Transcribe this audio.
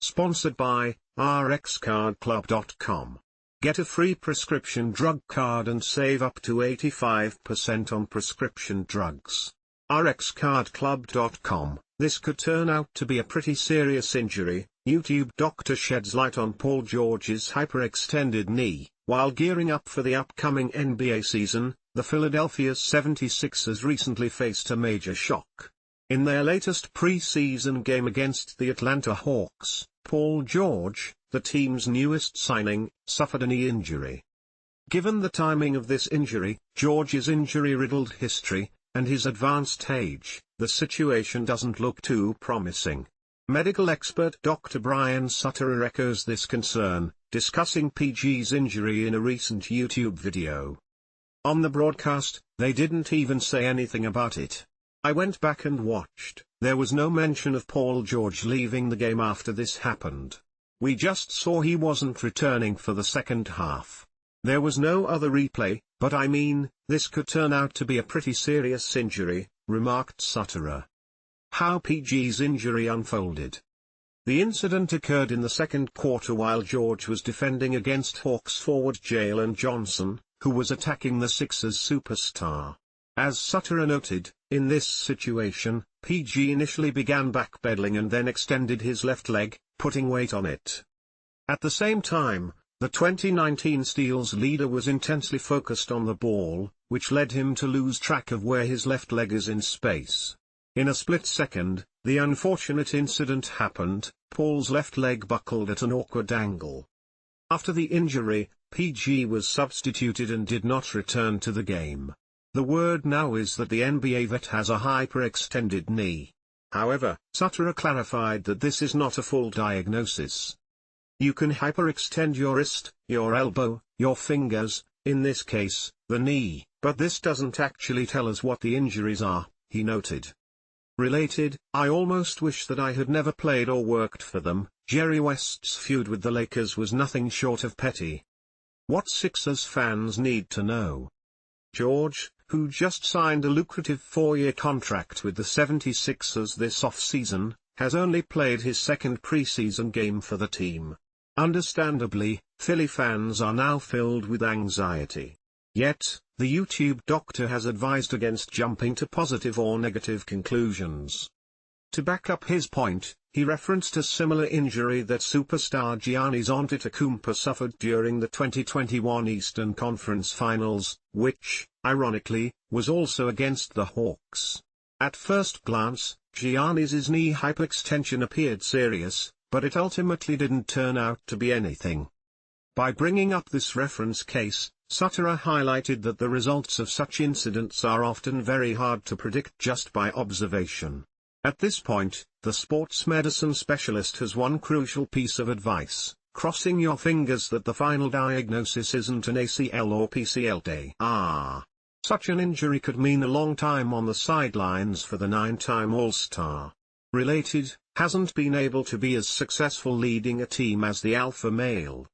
Sponsored by rxcardclub.com. Get a free prescription drug card and save up to 85% on prescription drugs. rxcardclub.com. This could turn out to be a pretty serious injury. YouTube doctor sheds light on Paul George's hyperextended knee. While gearing up for the upcoming NBA season, the Philadelphia 76ers recently faced a major shock. In their latest preseason game against the Atlanta Hawks, Paul George, the team's newest signing, suffered a knee injury. Given the timing of this injury, George's injury-riddled history, and his advanced age, the situation doesn't look too promising. Medical expert Dr. Brian Sutterer echoes this concern, discussing PG's injury in a recent YouTube video. On the broadcast, they didn't even say anything about it. I went back and watched. There was no mention of Paul George leaving the game after this happened. We just saw he wasn't returning for the second half. There was no other replay, but I mean, this could turn out to be a pretty serious injury, remarked Sutterer. How PG's injury unfolded. The incident occurred in the second quarter while George was defending against Hawks forward Jalen Johnson, who was attacking the Sixers superstar. As Sutterer noted, in this situation, PG initially began backpedaling and then extended his left leg, putting weight on it. At the same time, the 2019 Steel's leader was intensely focused on the ball, which led him to lose track of where his left leg is in space. In a split second, the unfortunate incident happened. Paul's left leg buckled at an awkward angle. After the injury, PG was substituted and did not return to the game. The word now is that the NBA vet has a hyperextended knee. However, Sutterer clarified that this is not a full diagnosis. You can hyperextend your wrist, your elbow, your fingers, in this case, the knee, but this doesn't actually tell us what the injuries are, he noted. Related, I almost wish that I had never played or worked for them. Jerry West's feud with the Lakers was nothing short of petty. What Sixers fans need to know. George, who just signed a lucrative 4-year contract with the 76ers this offseason, has only played his second preseason game for the team. Understandably, Philly fans are now filled with anxiety. Yet, the YouTube doctor has advised against jumping to positive or negative conclusions. To back up his point, he referenced a similar injury that superstar Giannis Antetokounmpo suffered during the 2021 Eastern Conference Finals, which, ironically, was also against the Hawks. At first glance, Giannis's knee hyperextension appeared serious, but it ultimately didn't turn out to be anything. By bringing up this reference case, Sutterer highlighted that the results of such incidents are often very hard to predict just by observation. At this point, the sports medicine specialist has one crucial piece of advice: crossing your fingers that the final diagnosis isn't an ACL or PCL day. Such an injury could mean a long time on the sidelines for the 9-time All-Star. Related, hasn't been able to be as successful leading a team as the alpha male.